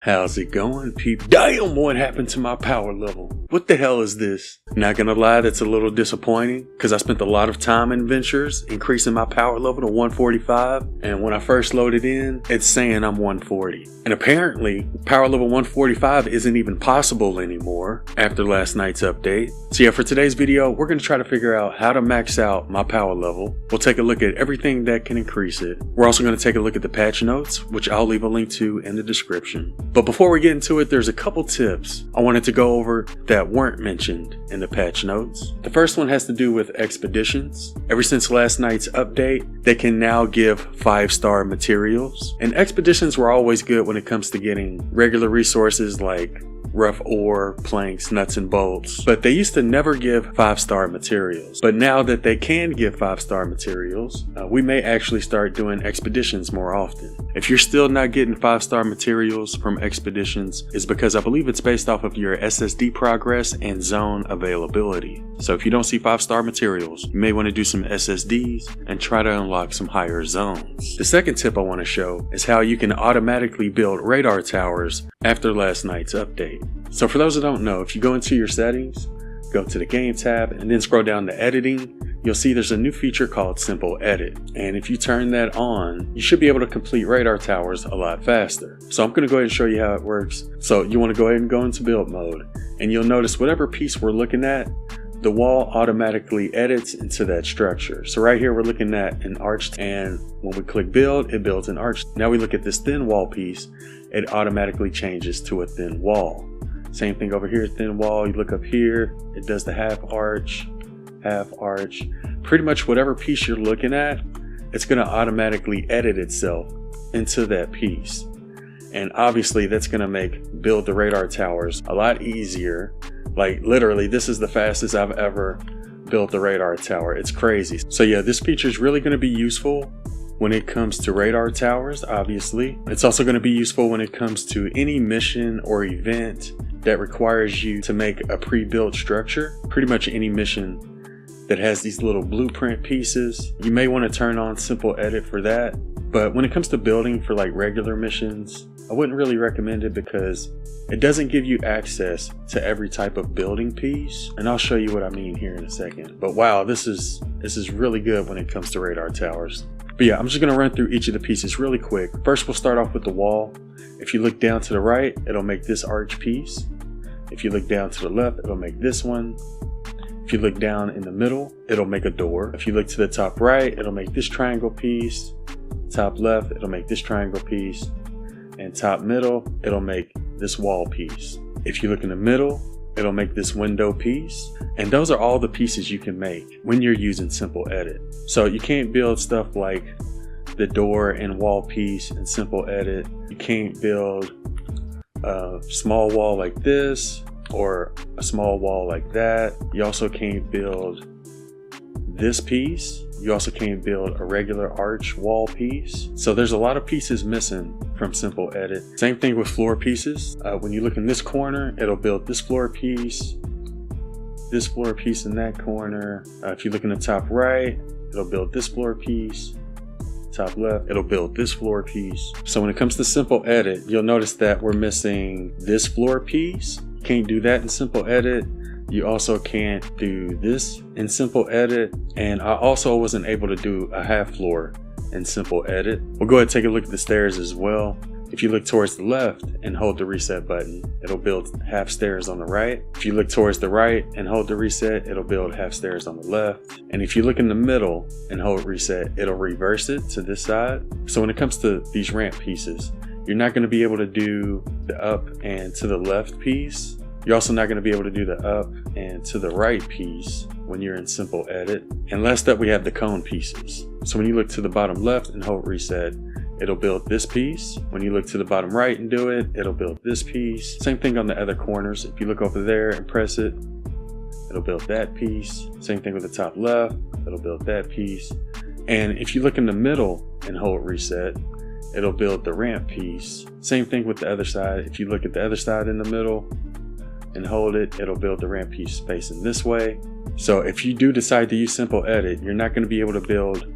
How's it going, peep? Damn, what happened to my power level? What the hell is this? Not gonna lie, that's a little disappointing because I spent a lot of time in Ventures increasing my power level to 145, and when I first loaded in, it's saying I'm 140. And apparently, power level 145 isn't even possible anymore after last night's update. So yeah, for today's video, we're gonna try to figure out how to max out my power level. We'll take a look at everything that can increase it. We're also gonna take a look at the patch notes, which I'll leave a link to in the description. But before we get into it, there's a couple tips I wanted to go over that weren't mentioned in the patch notes. The first one has to do with expeditions. Ever since last night's update, they can now give 5-star materials. And expeditions were always good when it comes to getting regular resources like rough ore, planks, nuts and bolts, but they used to never give 5-star materials. But now that they can give 5-star materials, we may actually start doing expeditions more often. If you're still not getting 5-star materials from expeditions, it's because I believe it's based off of your SSD progress and zone availability. So if you don't see 5-star materials, you may want to do some SSDs and try to unlock some higher zones. The second tip I want to show is how you can automatically build radar towers after last night's update. So for those that don't know, if you go into your settings, go to the game tab and then scroll down to editing, you'll see there's a new feature called simple edit. And if you turn that on, you should be able to complete radar towers a lot faster. So I'm going to go ahead and show you how it works. So you want to go ahead and go into build mode, and you'll notice whatever piece we're looking at, the wall automatically edits into that structure. So right here we're looking at an arch, and when we click build, it builds an arch. Now we look at this thin wall piece, it automatically changes to a thin wall. Same thing over here, thin wall. You look up here, it does the half arch. Pretty much whatever piece you're looking at, it's going to automatically edit itself into that piece. And obviously that's going to make build the radar towers a lot easier. Like literally, this is the fastest I've ever built the radar tower. It's crazy. So yeah, this feature is really going to be useful when it comes to radar towers, obviously. It's also going to be useful when it comes to any mission or event that requires you to make a pre-built structure. Pretty much any mission that has these little blueprint pieces, you may want to turn on simple edit for that. But when it comes to building for like regular missions, I wouldn't really recommend it because it doesn't give you access to every type of building piece. And I'll show you what I mean here in a second. But wow, this is really good when it comes to radar towers. But yeah, I'm just gonna run through each of the pieces really quick. First, we'll start off with the wall. If you look down to the right, it'll make this arch piece. If you look down to the left, it'll make this one. If you look down in the middle, it'll make a door. If you look to the top right, it'll make this triangle piece. Top left, it'll make this triangle piece. And top middle, it'll make this wall piece. If you look in the middle, it'll make this window piece. And those are all the pieces you can make when you're using simple edit. So you can't build stuff like the door and wall piece in simple edit. You can't build a small wall like this or a small wall like that. You also can't build this piece. You also can't build a regular arch wall piece. So there's a lot of pieces missing from simple edit. Same thing with floor pieces. When you look in this corner, it'll build this floor piece in that corner. If you look in the top right, it'll build this floor piece. Top left, it'll build this floor piece. So when it comes to simple edit, you'll notice that we're missing this floor piece. You can't do that in simple edit. You also can't do this in simple edit. And I also wasn't able to do a half floor in simple edit. We'll go ahead and take a look at the stairs as well. If you look towards the left and hold the reset button, it'll build half stairs on the right. If you look towards the right and hold the reset, it'll build half stairs on the left. And if you look in the middle and hold reset, it'll reverse it to this side. So when it comes to these ramp pieces, you're not going to be able to do the up and to the left piece. You're also not going to be able to do the up and to the right piece when you're in simple edit. And last up, we have the cone pieces. So when you look to the bottom left and hold reset, it'll build this piece. When you look to the bottom right and do it, it'll build this piece. Same thing on the other corners. If you look over there and press it, it'll build that piece. Same thing with the top left, it'll build that piece. And if you look in the middle and hold reset, it'll build the ramp piece. Same thing with the other side. If you look at the other side in the middle and hold it, it'll build the ramp piece facing this way. So if you do decide to use simple edit, you're not going to be able to build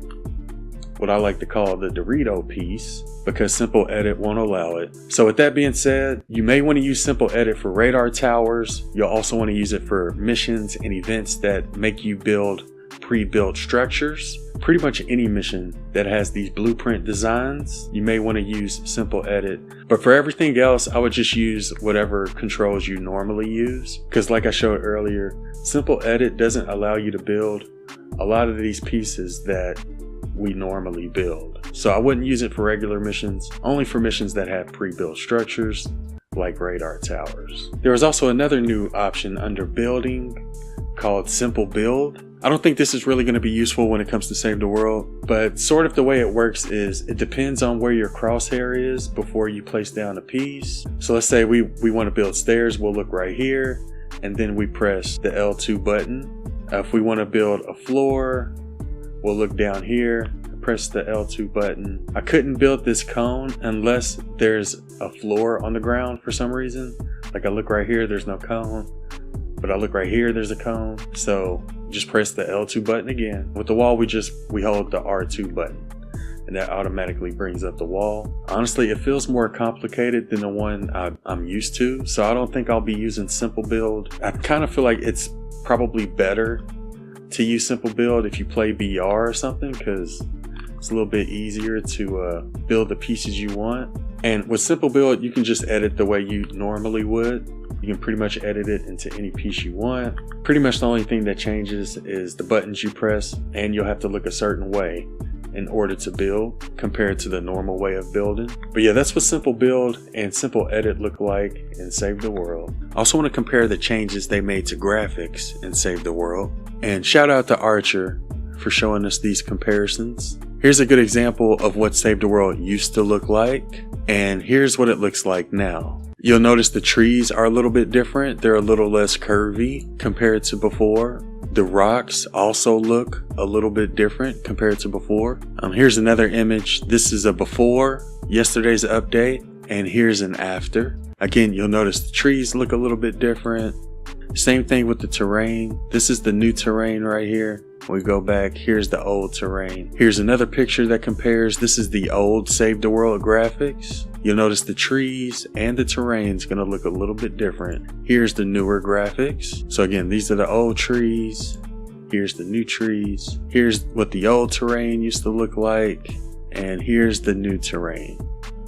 what I like to call the Dorito piece, because Simple Edit won't allow it. So with that being said, you may want to use Simple Edit for radar towers. You'll also want to use it for missions and events that make you build pre-built structures. Pretty much any mission that has these blueprint designs, you may want to use Simple Edit. But for everything else, I would just use whatever controls you normally use, because like I showed earlier, Simple Edit doesn't allow you to build a lot of these pieces that we normally build. So I wouldn't use it for regular missions, only for missions that have pre-built structures like radar towers. There is also another new option under building called Simple Build. I don't think this is really going to be useful when it comes to Save the World, but sort of the way it works is it depends on where your crosshair is before you place down a piece. So let's say we want to build stairs, we'll look right here, and then we press the L2 button. If we want to build a floor, we'll look down here, press the L2 button. I couldn't build this cone unless there's a floor on the ground for some reason. Like I look right here, there's no cone, but I look right here, there's a cone. So just press the L2 button again. With the wall, we hold the R2 button, and that automatically brings up the wall. Honestly, it feels more complicated than the one I'm used to, so I don't think I'll be using Simple Build. I kind of feel like it's probably better to use Simple Build if you play BR or something, because it's a little bit easier to build the pieces you want. And with Simple Build, you can just edit the way you normally would. You can pretty much edit it into any piece you want. Pretty much the only thing that changes is the buttons you press, and you'll have to look a certain way in order to build compared to the normal way of building. But yeah, that's what Simple Build and Simple Edit look like in Save the World. I also want to compare the changes they made to graphics in Save the World. And shout out to Archer for showing us these comparisons. Here's a good example of what Save the World used to look like, and here's what it looks like now. You'll notice the trees are a little bit different. They're a little less curvy compared to before. The rocks also look a little bit different compared to before. Here's another image. This is a before, yesterday's update, and here's an after. Again, you'll notice the trees look a little bit different. Same thing with the terrain. This is the new terrain right here. We go back, here's the old terrain. Here's another picture that compares. This is the old Save the World graphics. You'll notice the trees and the terrain is gonna look a little bit different. Here's the newer graphics. So again, these are the old trees. Here's the new trees. Here's what the old terrain used to look like. And here's the new terrain.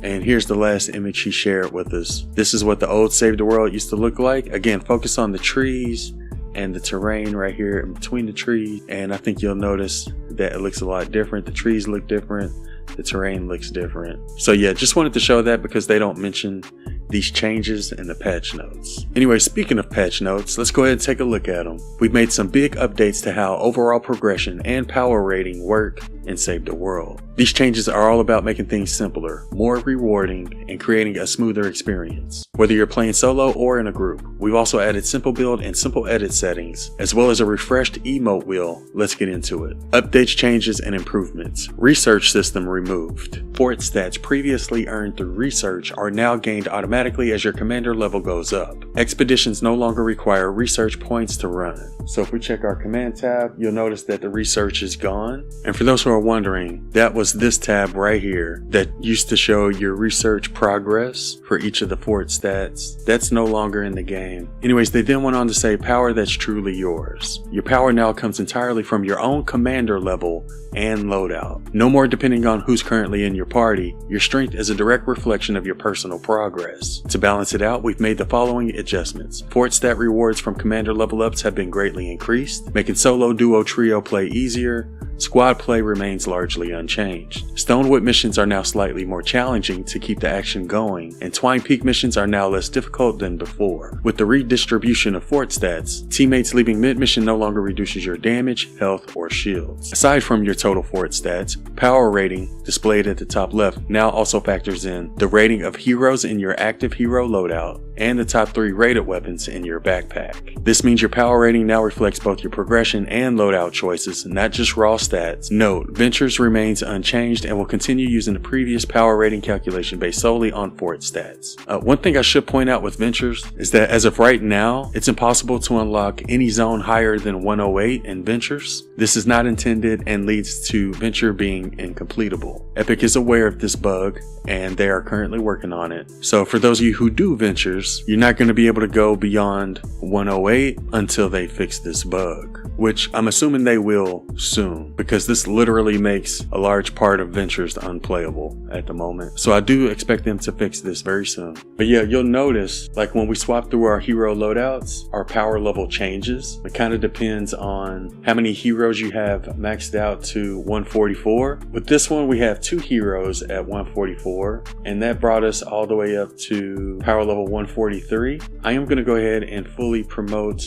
And here's the last image he shared with us. This is what the old Save the World used to look like. Again, focus on the trees and the terrain right here in between the trees, and I think you'll notice that it looks a lot different. The trees look different, the terrain looks different. So yeah, just wanted to show that because they don't mention these changes in the patch notes. Anyway, speaking of patch notes, let's go ahead and take a look at them. We've made some big updates to how overall progression and power rating work in Save the World. These changes are all about making things simpler, more rewarding, and creating a smoother experience, whether you're playing solo or in a group. We've also added Simple Build and Simple Edit settings, as well as a refreshed emote wheel. Let's get into it. Updates, changes, and improvements. Research system removed. Fort stats previously earned through research are now gained automatically as your commander level goes up. Expeditions no longer require research points to run. So if we check our command tab, you'll notice that the research is gone. And for those who are wondering, that was this tab right here that used to show your research progress for each of the fort stats. That's no longer in the game. Anyways, they then went on to say power that's truly yours. Your power now comes entirely from your own commander level and loadout. No more depending on who's currently in your party. Your strength is a direct reflection of your personal progress. To balance it out, we've made the following adjustments. Fort stat rewards from commander level ups have been greatly increased, making solo, duo, trio play easier. Squad play remains largely unchanged. Stonewood missions are now slightly more challenging to keep the action going, and Twine Peak missions are now less difficult than before. With the redistribution of fort stats, teammates leaving mid-mission no longer reduces your damage, health, or shields. Aside from your total fort stats, power rating, displayed at the top left, now also factors in the rating of heroes in your active hero loadout, and the top 3 rated weapons in your backpack. This means your power rating now reflects both your progression and loadout choices, not just raw stats. Note, Ventures remains unchanged and will continue using the previous power rating calculation based solely on fort stats. One thing I should point out with Ventures is that as of right now, it's impossible to unlock any zone higher than 108 in Ventures. This is not intended and leads to Venture being incompletable. Epic is aware of this bug and they are currently working on it. So for those of you who do Ventures, you're not going to be able to go beyond 108 until they fix this bug, which I'm assuming they will soon, because this literally makes a large part of Ventures unplayable at the moment. So I do expect them to fix this very soon. But yeah, you'll notice like when we swap through our hero loadouts, our power level changes. It kind of depends on how many heroes you have maxed out to 144. With this one, we have 2 heroes at 144, and that brought us all the way up to power level 143. I am going to go ahead and fully promote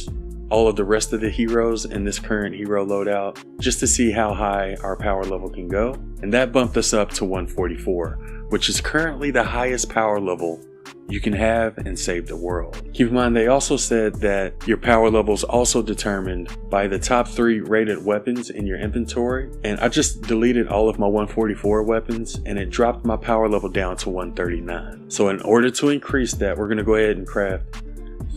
all of the rest of the heroes in this current hero loadout just to see how high our power level can go, and that bumped us up to 144, which is currently the highest power level you can have and save the world. Keep in mind, they also said that your power level is also determined by the top 3 rated weapons in your inventory, and I just deleted all of my 144 weapons and it dropped my power level down to 139. So in order to increase that, we're going to go ahead and craft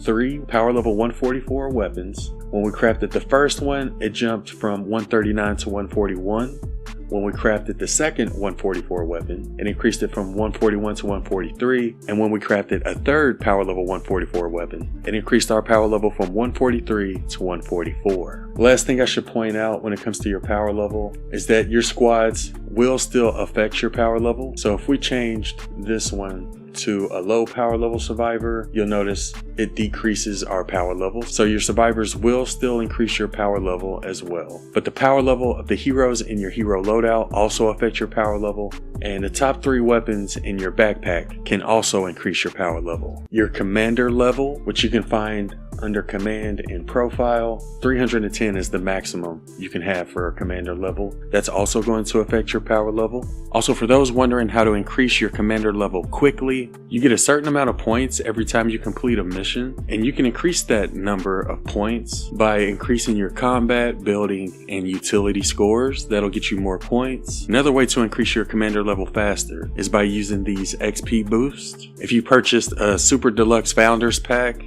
3 power level 144 weapons. When we crafted the first one, it jumped from 139 to 141. When we crafted the second 144 weapon, it increased it from 141 to 143. And when we crafted a third power level 144 weapon, it increased our power level from 143 to 144. Last thing I should point out when it comes to your power level is that your squads will still affect your power level. So if we changed this one to a low power level survivor, you'll notice it decreases our power level. So your survivors will still increase your power level as well. But the power level of the heroes in your hero loadout also affect your power level, and the top 3 weapons in your backpack can also increase your power level. Your commander level, which you can find under command and profile, 310 is the maximum you can have for a commander level. That's also going to affect your power level. Also, for those wondering how to increase your commander level quickly, you get a certain amount of points every time you complete a mission, and you can increase that number of points by increasing your combat, building, and utility scores. That'll get you more points. Another way to increase your commander level faster is by using these XP boosts. If you purchased a Super Deluxe Founders Pack,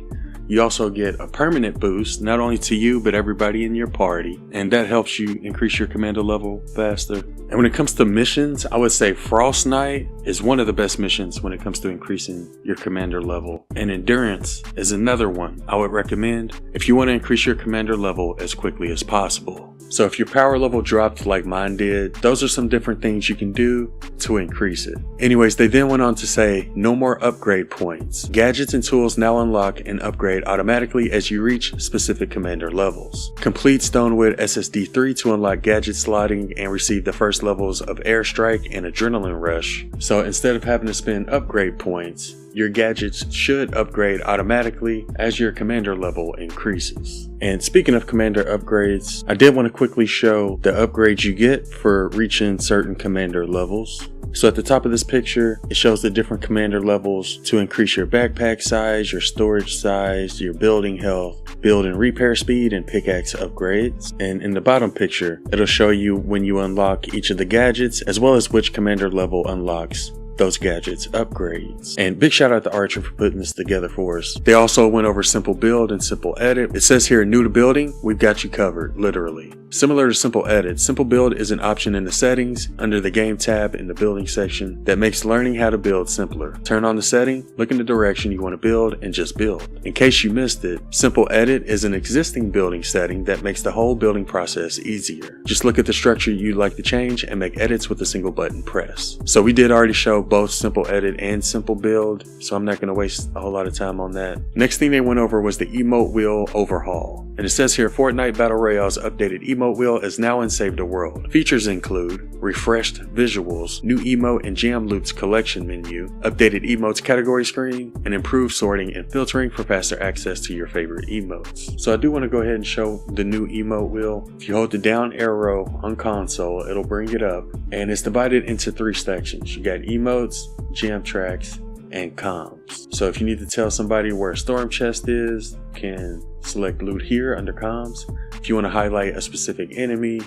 you also get a permanent boost, not only to you, but everybody in your party. And that helps you increase your commander level faster. And when it comes to missions, I would say Frost Knight is one of the best missions when it comes to increasing your commander level. And Endurance is another one I would recommend if you want to increase your commander level as quickly as possible. So if your power level dropped like mine did, those are some different things you can do to increase it. Anyways, they then went on to say no more upgrade points. Gadgets and tools now unlock and upgrade automatically as you reach specific commander levels. Complete Stonewood SSD 3 to unlock gadget slotting and receive the first levels of Airstrike and Adrenaline Rush. So instead of having to spend upgrade points, your gadgets should upgrade automatically as your commander level increases. And speaking of commander upgrades, I did want to quickly show the upgrades you get for reaching certain commander levels. So at the top of this picture, it shows the different commander levels to increase your backpack size, your storage size, your building health, build and repair speed, and pickaxe upgrades. And in the bottom picture, it'll show you when you unlock each of the gadgets, as well as which commander level unlocks those gadgets upgrades. And big shout out to Archer for putting this together for us. They also went over simple build and simple edit. It says here, new to building, we've got you covered, literally. Similar to simple edit, simple build is an option in the settings under the game tab in the building section that makes learning how to build simpler. Turn on the setting, look in the direction you want to build, and just build. In case you missed it, simple edit is an existing building setting that makes the whole building process easier. Just look at the structure you'd like to change and make edits with a single button press. So we did already show both simple edit and simple build, so I'm not going to waste a whole lot of time on that. Next thing they went over was the emote wheel overhaul. And it says here, Fortnite Battle Royale's updated emote wheel is now in Save the World. Features include refreshed visuals, new emote and jam loops collection menu, updated emotes category screen, and improved sorting and filtering for faster access to your favorite emotes. So I do want to go ahead and show the new emote wheel. If you hold the down arrow on console, it'll bring it up, and it's divided into 3 sections. You got emotes, jam tracks, and comms. So if you need to tell somebody where a storm chest is, you can select loot here under comms. If you want to highlight a specific enemy,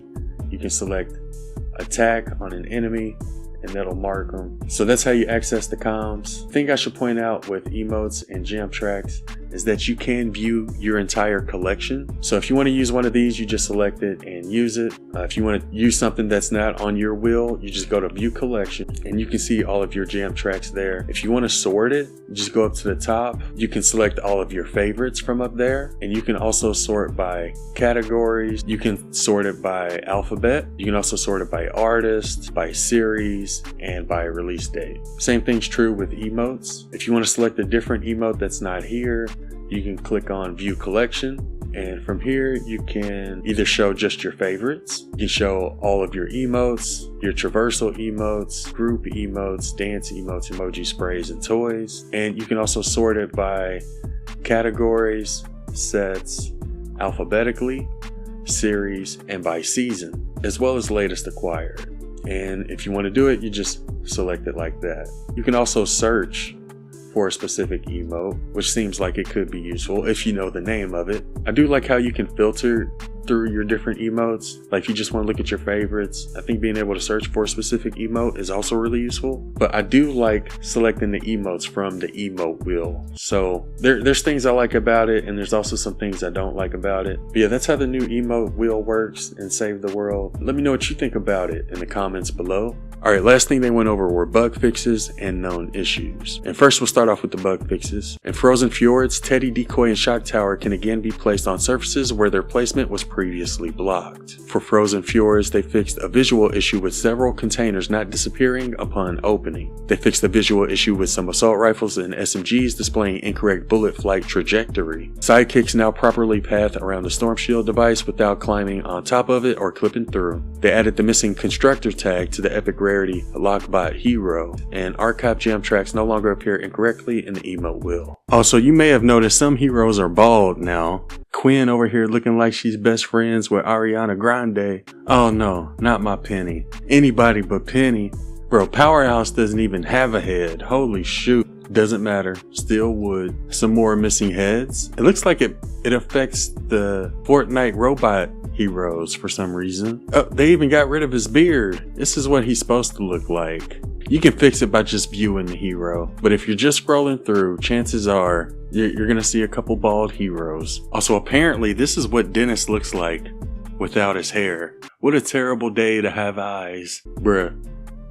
you can select attack on an enemy and that'll mark them. So that's how you access the comms. Thing I should point out with emotes and gem tracks is that you can view your entire collection. So if you want to use one of these, you just select it and use it. If you want to use something that's not on your wheel, you just go to view collection and you can see all of your gem tracks there. If you want to sort it, just go up to the top. You can select all of your favorites from up there, and you can also sort by categories. You can sort it by alphabet. You can also sort it by artist, by series, and by release date. Same thing's true with emotes. If you want to select a different emote that's not here, you can click on view collection, and from here you can either show just your favorites, you can show all of your emotes, your traversal emotes, group emotes, dance emotes, emoji sprays, and toys. And you can also sort it by categories, sets, alphabetically, series, and by season, as well as latest acquired. And if you want to do it, you just select it like that. You can also search for a specific emote, which seems like it could be useful if you know the name of it. I do like how you can filter through your different emotes. Like if you just want to look at your favorites, I think being able to search for a specific emote is also really useful. But I do like selecting the emotes from the emote wheel. So there's things I like about it, and there's also some things I don't like about it. But yeah, that's how the new emote wheel works in Save the World. Let me know what you think about it in the comments below. Alright, last thing they went over were bug fixes and known issues. And first we'll start off with the bug fixes. In Frozen Fjords, Teddy, Decoy, and Shock Tower can again be placed on surfaces where their placement was previously blocked. For Frozen Fjords, they fixed a visual issue with several containers not disappearing upon opening. They fixed a visual issue with some assault rifles and SMGs displaying incorrect bullet flight trajectory. Sidekicks now properly path around the Storm Shield device without climbing on top of it or clipping through. They added the missing constructor tag to the epic rarity Lockbot Hero, and archive gem tracks no longer appear incorrectly in the emote wheel. Also, you may have noticed some heroes are bald now. Quinn over here looking like she's best friends with Ariana Grande. Oh no, not my Penny. Anybody but Penny. Bro, Powerhouse doesn't even have a head. Holy shoot. Doesn't matter, still would. Some more missing heads. It looks like it affects the Fortnite robot heroes for some reason. Oh, they even got rid of his beard. This is what he's supposed to look like. You can fix it by just viewing the hero, but if you're just scrolling through, chances are you're gonna see a couple bald heroes. Also, apparently this is what Dennis looks like without his hair. What a terrible day to have eyes. Bruh.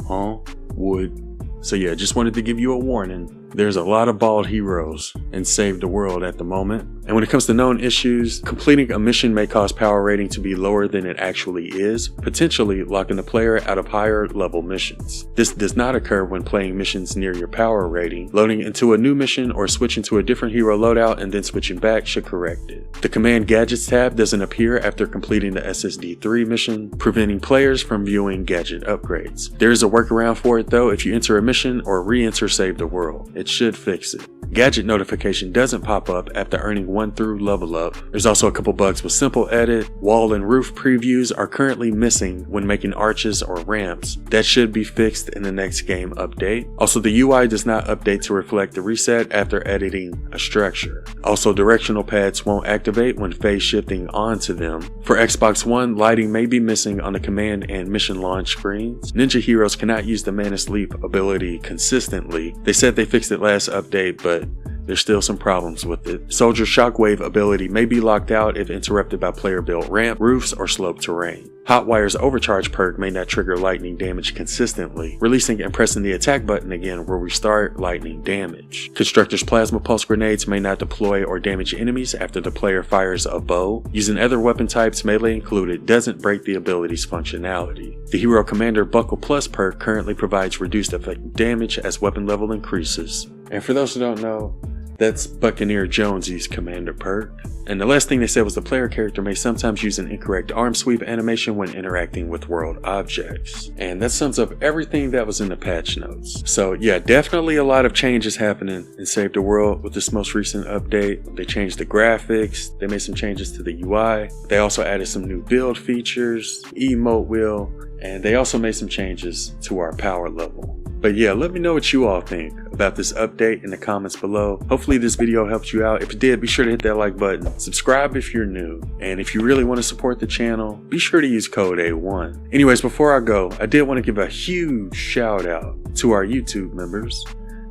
Huh? Would. So yeah, just wanted to give you a warning. There's a lot of bald heroes in Save the World at the moment. And when it comes to known issues, completing a mission may cause power rating to be lower than it actually is, potentially locking the player out of higher level missions. This does not occur when playing missions near your power rating. Loading into a new mission or switching to a different hero loadout and then switching back should correct it. The command Gadgets tab doesn't appear after completing the SSD3 mission, preventing players from viewing gadget upgrades. There is a workaround for it though if you enter a mission or re-enter Save the World. It should fix it. Gadget notification doesn't pop up after earning 1 through level up. There's also a couple bugs with simple edit. Wall and roof previews are currently missing when making arches or ramps. That should be fixed in the next game update. Also, the UI does not update to reflect the reset after editing a structure. Also, directional pads won't activate when phase shifting onto them. For Xbox One, lighting may be missing on the command and mission launch screens. Ninja heroes cannot use the Mana Sleep ability consistently. They said they fixed it last update, but there's still some problems with it. Soldier Shockwave ability may be locked out if interrupted by player built ramp, roofs, or slope terrain. Hotwire's overcharge perk may not trigger lightning damage consistently. Releasing and pressing the attack button again will restart lightning damage. Constructor's plasma pulse grenades may not deploy or damage enemies after the player fires a bow. Using other weapon types, melee included, doesn't break the ability's functionality. The Hero Commander Buckle Plus perk currently provides reduced effective damage as weapon level increases. And for those who don't know, that's Buccaneer Jonesy's commander perk. And the last thing they said was the player character may sometimes use an incorrect arm sweep animation when interacting with world objects. And that sums up everything that was in the patch notes. So yeah, definitely a lot of changes happening in Save the World with this most recent update. They changed the graphics, they made some changes to the UI. They also added some new build features, emote wheel, and they also made some changes to our power level. But yeah, let me know what you all think about this update in the comments below. Hopefully this video helped you out. If it did, be sure to hit that like button. Subscribe if you're new. And if you really want to support the channel, be sure to use code A1. Anyways, before I go, I did want to give a huge shout out to our YouTube members.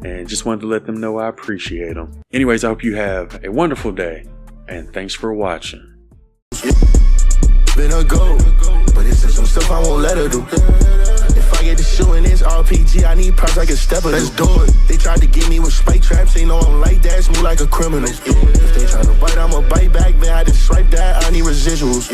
And just wanted to let them know I appreciate them. Anyways, I hope you have a wonderful day. And thanks for watching. Been a go, but it's some stuff I won't let her do. If I get to shooting this RPG, I need props like a stepper. Let's do it. They tried to get me with spike traps, they know I'm like that, smooth like a criminal. If they try to bite, I'ma bite back, man. I just swipe that, I need residuals.